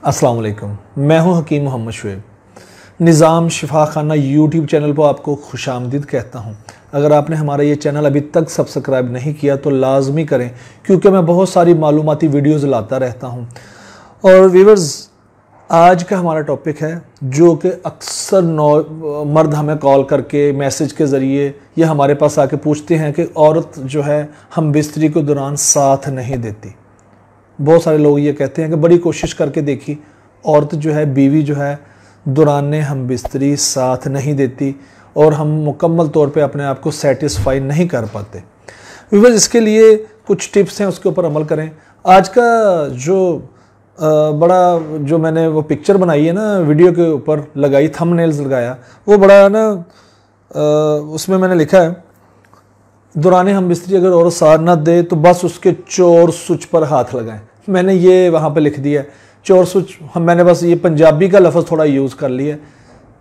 अस्सलाम वालेकुम, मैं हूं हकीम मोहम्मद शुएब। निज़ाम शिफा खाना यूट्यूब चैनल पर आपको खुशामदीद कहता हूं। अगर आपने हमारा ये चैनल अभी तक सब्सक्राइब नहीं किया तो लाजमी करें, क्योंकि मैं बहुत सारी मालूमाती वीडियोस लाता रहता हूं। और व्यूअर्स, आज का हमारा टॉपिक है जो कि अक्सर मर्द हमें कॉल करके मैसेज के ज़रिए या हमारे पास आके पूछते हैं कि औरत जो है हम बिस्तरी के दौरान साथ नहीं देती। बहुत सारे लोग ये कहते हैं कि बड़ी कोशिश करके देखी, औरत जो है, बीवी जो है, दौरान हम बिस्तरी साथ नहीं देती और हम मुकम्मल तौर पे अपने आप को सेटिस्फाई नहीं कर पाते। व्यूअर्स, इसके लिए कुछ टिप्स हैं, उसके ऊपर अमल करें। आज का जो मैंने वो पिक्चर बनाई है ना, वीडियो के ऊपर लगाई, थंबनेल्स लगाया, वो बड़ा ना उसमें मैंने लिखा है, दौरान हम बिस्तरी अगर औरत साथ ना दे तो बस उसके चोर सुच पर हाथ लगाएं। मैंने ये वहाँ पे लिख दिया है चोर सुच। मैंने बस ये पंजाबी का लफ्ज़ थोड़ा यूज़ कर लिया।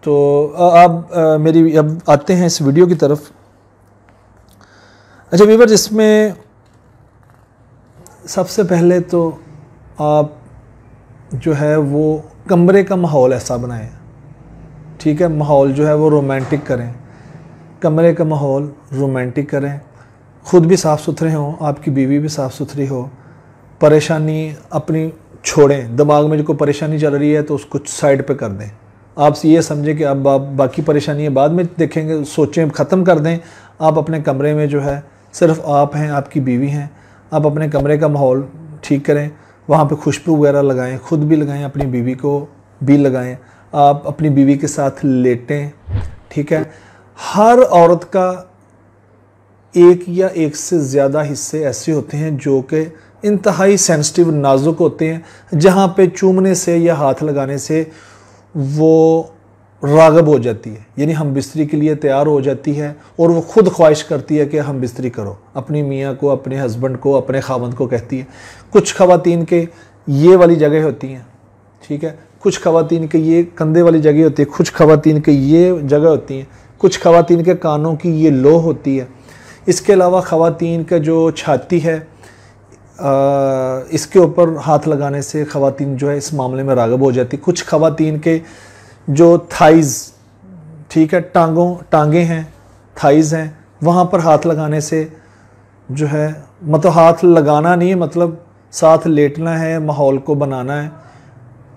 तो आप मेरी अब आते हैं इस वीडियो की तरफ। अच्छा व्यूअर्स, इसमें सबसे पहले तो आप जो है वो कमरे का माहौल ऐसा बनाएं, ठीक है। माहौल जो है वो रोमांटिक करें, कमरे का माहौल रोमांटिक करें, ख़ुद भी साफ़ सुथरे हों, आपकी बीवी भी साफ़ सुथरी हो। परेशानी अपनी छोड़ें, दिमाग में जो कोई परेशानी चल रही है तो उसको साइड पे कर दें। आप ये समझें कि अब बाकी परेशानियाँ बाद में देखेंगे, सोचें, ख़त्म कर दें। आप अपने कमरे में जो है सिर्फ आप हैं, आपकी बीवी हैं। आप अपने कमरे का माहौल ठीक करें, वहाँ पे खुशबू वगैरह लगाएं, ख़ुद भी लगाएं, अपनी बीवी को भी लगाएं। आप अपनी बीवी के साथ लेटें, ठीक है। हर औरत का एक या एक से ज़्यादा हिस्से ऐसे होते हैं जो कि इंतहाई सेंसिटिव, नाजुक होते हैं, जहाँ पे चूमने से या हाथ लगाने से वो राग़ब हो जाती है, यानी हम बिस्तरी के लिए तैयार हो जाती है और वो ख़ुद ख्वाहिश करती है कि हम बिस्तरी करो। अपनी मियाँ को, अपने हस्बैंड को, अपने खावंद को कहती है। कुछ ख़वातीन के ये वाली जगह होती हैं, ठीक है। कुछ ख़वातीन के ये कंधे वाली जगह होती है, कुछ ख़वातीन के ये जगह होती हैं, कुछ ख़वातीन के कानों की ये लो होती है। इसके अलावा ख़वातीन का जो छाती है, इसके ऊपर हाथ लगाने से ख़वातीन जो है इस मामले में राग़ब हो जाती। कुछ ख़वातीन के जो थाइज़, ठीक है, टांगें हैं, थाइज़ हैं, वहाँ पर हाथ लगाने से जो है, मतलब हाथ लगाना नहीं है, मतलब साथ लेटना है, माहौल को बनाना है।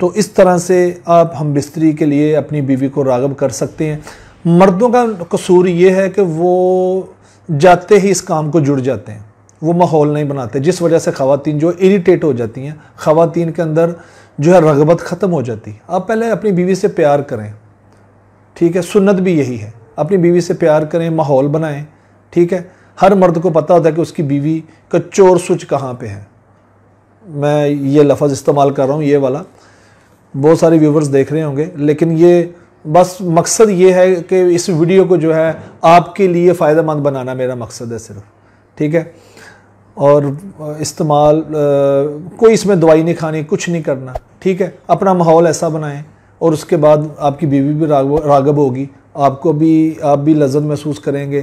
तो इस तरह से आप हम बिस्तरी के लिए अपनी बीवी को राग़ब कर सकते हैं। मर्दों का कसूर ये है कि वो जाते ही इस काम को जुड़ जाते हैं, वो माहौल नहीं बनाते, जिस वजह से ख़वातीन जो इरिटेट हो जाती हैं, ख़वातीन के अंदर जो है रग़बत ख़त्म हो जाती है। आप पहले अपनी बीवी से प्यार करें, ठीक है। सुन्नत भी यही है, अपनी बीवी से प्यार करें, माहौल बनाएं, ठीक है। हर मर्द को पता होता है कि उसकी बीवी का चोर सुच कहाँ पे है। मैं ये लफ्ज़ इस्तेमाल कर रहा हूँ, ये वाला, बहुत सारे व्यूवर्स देख रहे होंगे, लेकिन ये बस मकसद ये है कि इस वीडियो को जो है आपके लिए फ़ायदेमंद बनाना मेरा मकसद है सिर्फ, ठीक है। और इस्तेमाल कोई इसमें दवाई नहीं खानी, कुछ नहीं करना, ठीक है। अपना माहौल ऐसा बनाएं और उसके बाद आपकी बीवी भी राग़ब होगी, आप भी लज़्ज़त महसूस करेंगे।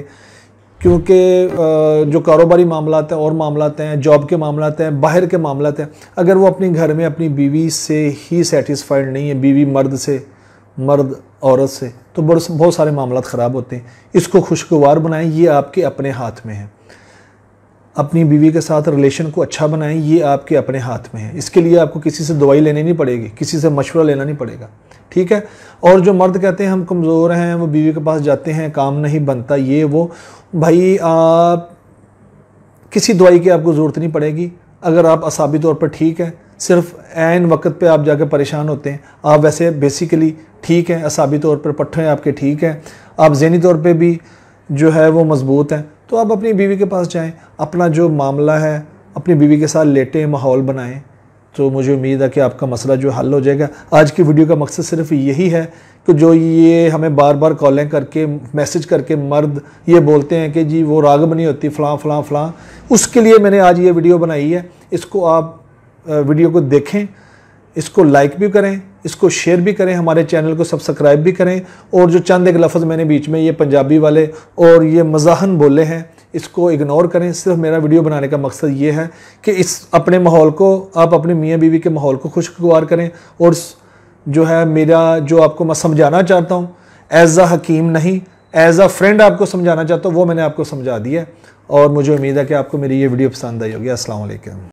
क्योंकि जो कारोबारी मामलात हैं और मामलात हैं, जॉब के मामलात हैं, बाहर के मामलात हैं, अगर वो अपने घर में अपनी बीवी से ही सेटिस्फाइड नहीं है, बीवी मर्द औरत से, तो बहुत सारे मामलात ख़राब होते हैं। इसको खुशगवार बनाएं, ये आपके अपने हाथ में है। अपनी बीवी के साथ रिलेशन को अच्छा बनाएं, ये आपके अपने हाथ में है। इसके लिए आपको किसी से दवाई लेनी नहीं पड़ेगी, किसी से मशवरा लेना नहीं पड़ेगा, ठीक है। और जो मर्द कहते हैं हम कमज़ोर हैं, वो बीवी के पास जाते हैं, काम नहीं बनता, ये वो, भाई आप किसी दवाई की आपको ज़रूरत नहीं पड़ेगी। अगर आप असाबी तौर पर ठीक हैं, सिर्फ ऐन वक्त पे आप जाकर परेशान होते हैं, आप वैसे बेसिकली ठीक हैं, असाबी तौर पर पट्टे आपके ठीक हैं, आप ज़हनी तौर पे भी जो है वो मज़बूत हैं, तो आप अपनी बीवी के पास जाएं, अपना जो मामला है अपनी बीवी के साथ लेटें, माहौल बनाएं। तो मुझे उम्मीद है कि आपका मसला जो हल हो जाएगा। आज की वीडियो का मकसद सिर्फ यही है कि जो ये हमें बार बार कॉलें करके, मैसेज करके मर्द ये बोलते हैं कि जी वो राग़ब नहीं होती, फ़लाँ फ़लाँ फ़लाँ, उसके लिए मैंने आज ये वीडियो बनाई है। इसको आप वीडियो को देखें, इसको लाइक भी करें, इसको शेयर भी करें, हमारे चैनल को सब्सक्राइब भी करें। और जो चंद एक लफ्ज़ मैंने बीच में ये पंजाबी वाले और ये मज़ाहन बोले हैं, इसको इग्नोर करें। सिर्फ मेरा वीडियो बनाने का मकसद ये है कि इस अपने माहौल को, आप अपने मियाँ बीवी के माहौल को खुशगवार करें। और जो है मेरा जो आपको मैं समझाना चाहता हूँ एज अ हकीम नहीं, एज अ फ्रेंड आपको समझाना चाहता हूँ, वो मैंने आपको समझा दिया है। और मुझे उम्मीद है कि आपको मेरी ये वीडियो पसंद आई होगी। अस्सलाम वालेकुम।